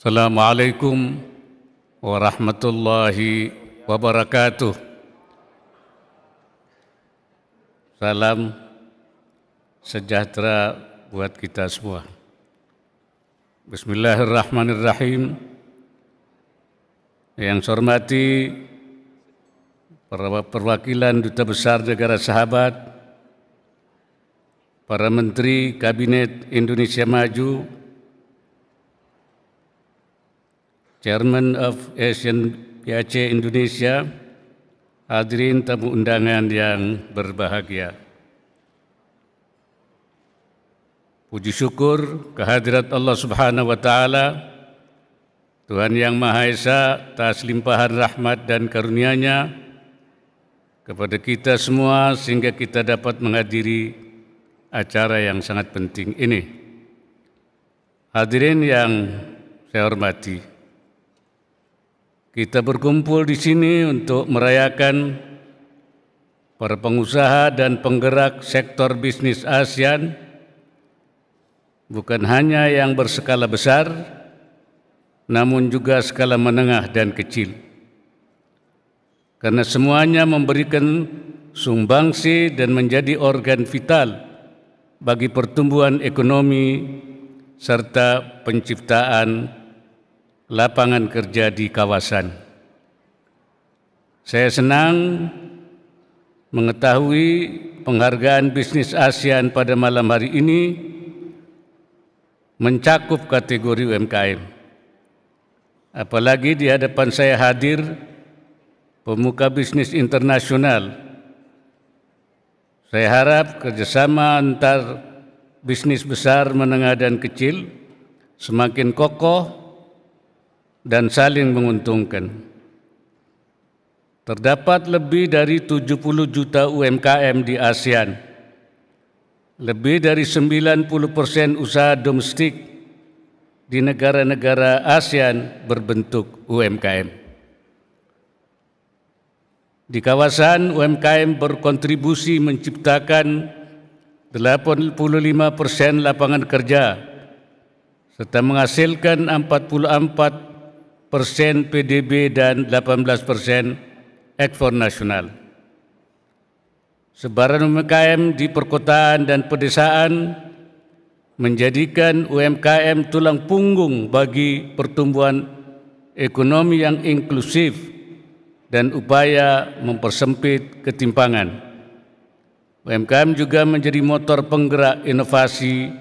Assalamualaikum warahmatullahi wabarakatuh. Salam sejahtera buat kita semua. Bismillahirrahmanirrahim. Yang saya hormati para perwakilan Duta Besar Negara Sahabat, para Menteri Kabinet Indonesia Maju, Chairman of Asian PAC Indonesia, hadirin tamu undangan yang berbahagia. Puji syukur kehadirat Allah Subhanahu wa Ta'ala, Tuhan Yang Maha Esa, atas limpahan rahmat dan karunia-Nya kepada kita semua sehingga kita dapat menghadiri acara yang sangat penting ini. Hadirin yang saya hormati, kita berkumpul di sini untuk merayakan para pengusaha dan penggerak sektor bisnis ASEAN, bukan hanya yang berskala besar, namun juga skala menengah dan kecil. Karena semuanya memberikan sumbangsi dan menjadi organ vital bagi pertumbuhan ekonomi serta penciptaan lapangan kerja di kawasan. Saya senang mengetahui penghargaan bisnis ASEAN pada malam hari ini mencakup kategori UMKM. Apalagi di hadapan saya hadir pemuka bisnis internasional. Saya harap kerjasama antar bisnis besar, menengah, dan kecil semakin kokoh dan saling menguntungkan. Terdapat lebih dari 70 juta UMKM di ASEAN. Lebih dari 90% usaha domestik di negara-negara ASEAN berbentuk UMKM. Di kawasan, UMKM berkontribusi menciptakan 85% lapangan kerja serta menghasilkan 44% PDB dan 18% ekspor nasional. Sebaran UMKM di perkotaan dan pedesaan menjadikan UMKM tulang punggung bagi pertumbuhan ekonomi yang inklusif dan upaya mempersempit ketimpangan. UMKM juga menjadi motor penggerak inovasi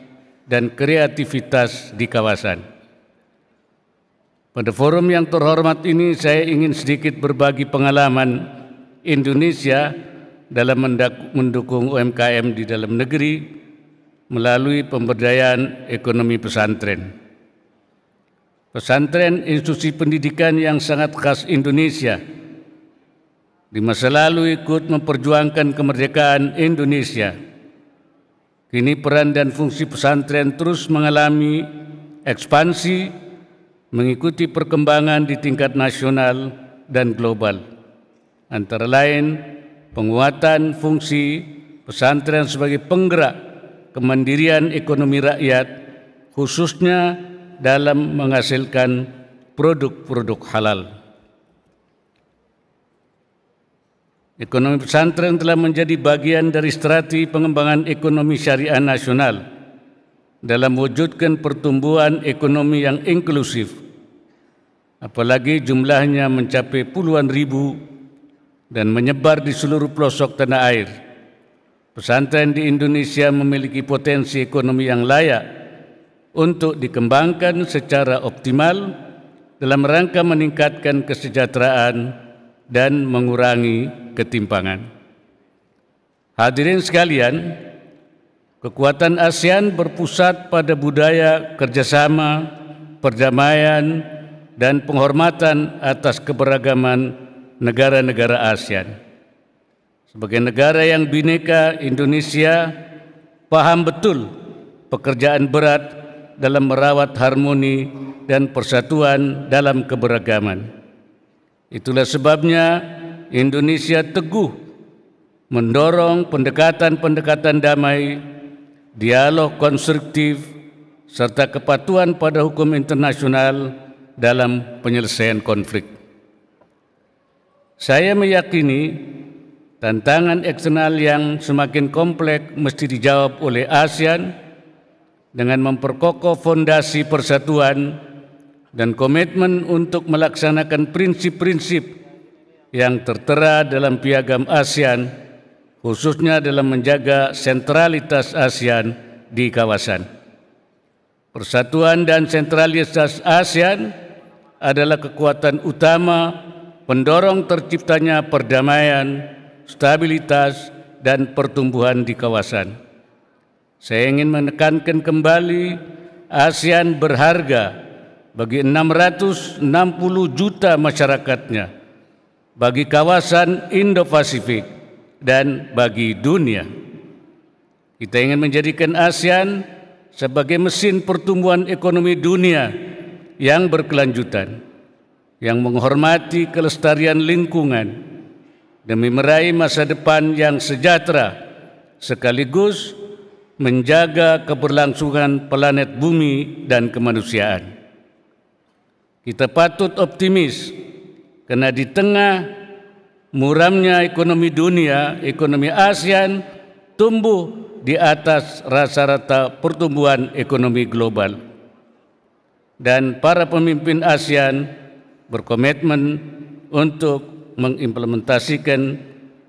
dan kreativitas di kawasan. Pada forum yang terhormat ini, saya ingin sedikit berbagi pengalaman Indonesia dalam mendukung UMKM di dalam negeri melalui pemberdayaan ekonomi pesantren. Pesantren institusi pendidikan yang sangat khas Indonesia. Di masa lalu ikut memperjuangkan kemerdekaan Indonesia. Kini peran dan fungsi pesantren terus mengalami ekspansi mengikuti perkembangan di tingkat nasional dan global. Antara lain, penguatan fungsi pesantren sebagai penggerak kemandirian ekonomi rakyat, khususnya dalam menghasilkan produk-produk halal. Ekonomi pesantren telah menjadi bagian dari strategi pengembangan ekonomi syariah nasional dalam mewujudkan pertumbuhan ekonomi yang inklusif, apalagi jumlahnya mencapai puluhan ribu dan menyebar di seluruh pelosok tanah air. Pesantren di Indonesia memiliki potensi ekonomi yang layak untuk dikembangkan secara optimal dalam rangka meningkatkan kesejahteraan dan mengurangi ketimpangan. Hadirin sekalian, kekuatan ASEAN berpusat pada budaya kerjasama, perdamaian, dan penghormatan atas keberagaman negara-negara ASEAN. Sebagai negara yang bineka, Indonesia paham betul pekerjaan berat dalam merawat harmoni dan persatuan dalam keberagaman. Itulah sebabnya Indonesia teguh mendorong pendekatan-pendekatan damai, dialog konstruktif, serta kepatuhan pada hukum internasional dalam penyelesaian konflik. Saya meyakini tantangan eksternal yang semakin kompleks mesti dijawab oleh ASEAN dengan memperkokoh fondasi persatuan dan komitmen untuk melaksanakan prinsip-prinsip yang tertera dalam piagam ASEAN, khususnya dalam menjaga sentralitas ASEAN di kawasan. Persatuan dan sentralitas ASEAN adalah kekuatan utama pendorong terciptanya perdamaian, stabilitas, dan pertumbuhan di kawasan. Saya ingin menekankan kembali, ASEAN berharga bagi 660 juta masyarakatnya, bagi kawasan Indo-Pasifik, dan bagi dunia. Kita ingin menjadikan ASEAN sebagai mesin pertumbuhan ekonomi dunia yang berkelanjutan, yang menghormati kelestarian lingkungan, demi meraih masa depan yang sejahtera, sekaligus menjaga keberlangsungan planet bumi dan kemanusiaan. Kita patut optimis karena di tengah muramnya ekonomi dunia, ekonomi ASEAN tumbuh di atas rata-rata pertumbuhan ekonomi global. Dan para pemimpin ASEAN berkomitmen untuk mengimplementasikan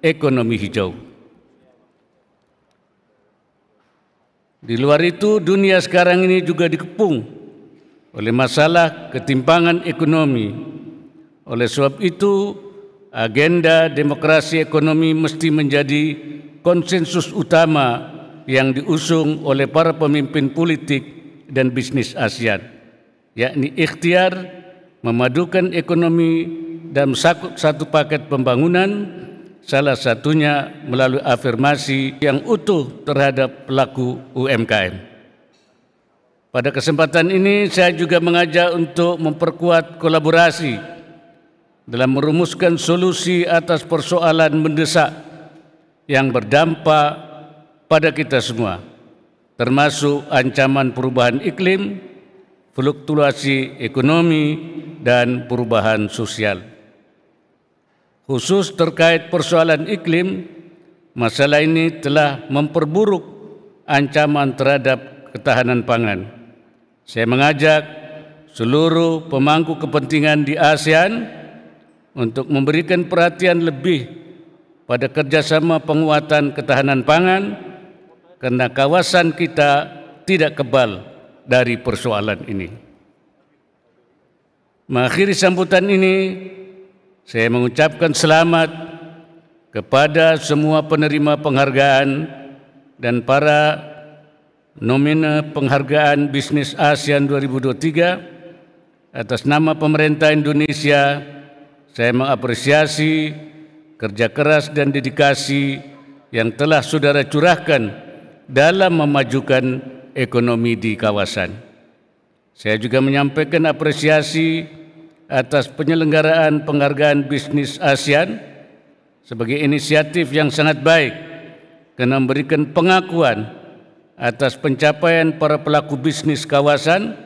ekonomi hijau. Di luar itu, dunia sekarang ini juga dikepung oleh masalah ketimpangan ekonomi. Oleh sebab itu, agenda demokrasi ekonomi mesti menjadi konsensus utama yang diusung oleh para pemimpin politik dan bisnis ASEAN, yakni ikhtiar memadukan ekonomi dalam satu paket pembangunan, salah satunya melalui afirmasi yang utuh terhadap pelaku UMKM. Pada kesempatan ini saya juga mengajak untuk memperkuat kolaborasi dalam merumuskan solusi atas persoalan mendesak yang berdampak pada kita semua, termasuk ancaman perubahan iklim, fluktuasi ekonomi, dan perubahan sosial. Khusus terkait persoalan iklim, masalah ini telah memperburuk ancaman terhadap ketahanan pangan. Saya mengajak seluruh pemangku kepentingan di ASEAN untuk memberikan perhatian lebih pada kerjasama penguatan ketahanan pangan, karena kawasan kita tidak kebal dari persoalan ini. Mengakhiri sambutan ini, saya mengucapkan selamat kepada semua penerima penghargaan dan para nomina penghargaan Bisnis ASEAN 2023. Atas nama pemerintah Indonesia, saya mengapresiasi kerja keras dan dedikasi yang telah saudara curahkan dalam memajukan ekonomi di kawasan. Saya juga menyampaikan apresiasi atas penyelenggaraan penghargaan Bisnis ASEAN sebagai inisiatif yang sangat baik karena memberikan pengakuan atas pencapaian para pelaku bisnis kawasan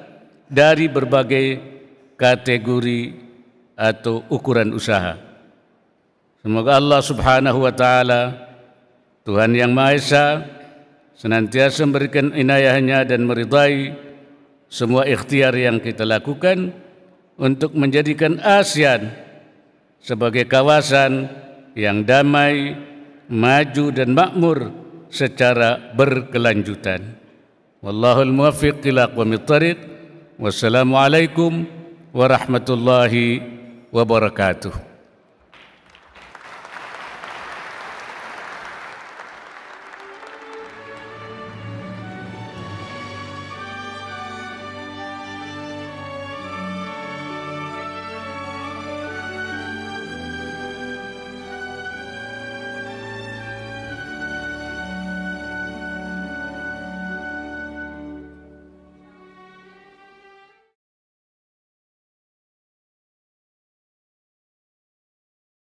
dari berbagai kategori atau ukuran usaha. Semoga Allah Subhanahu wa Ta'ala, Tuhan yang Maha Esa, senantiasa memberikan inayahnya dan meridai semua ikhtiar yang kita lakukan untuk menjadikan ASEAN sebagai kawasan yang damai, maju dan makmur secara berkelanjutan. Wallahul muwaffiq ila aqwamit thariq. Wassalamualaikum warahmatullahi wabarakatuh.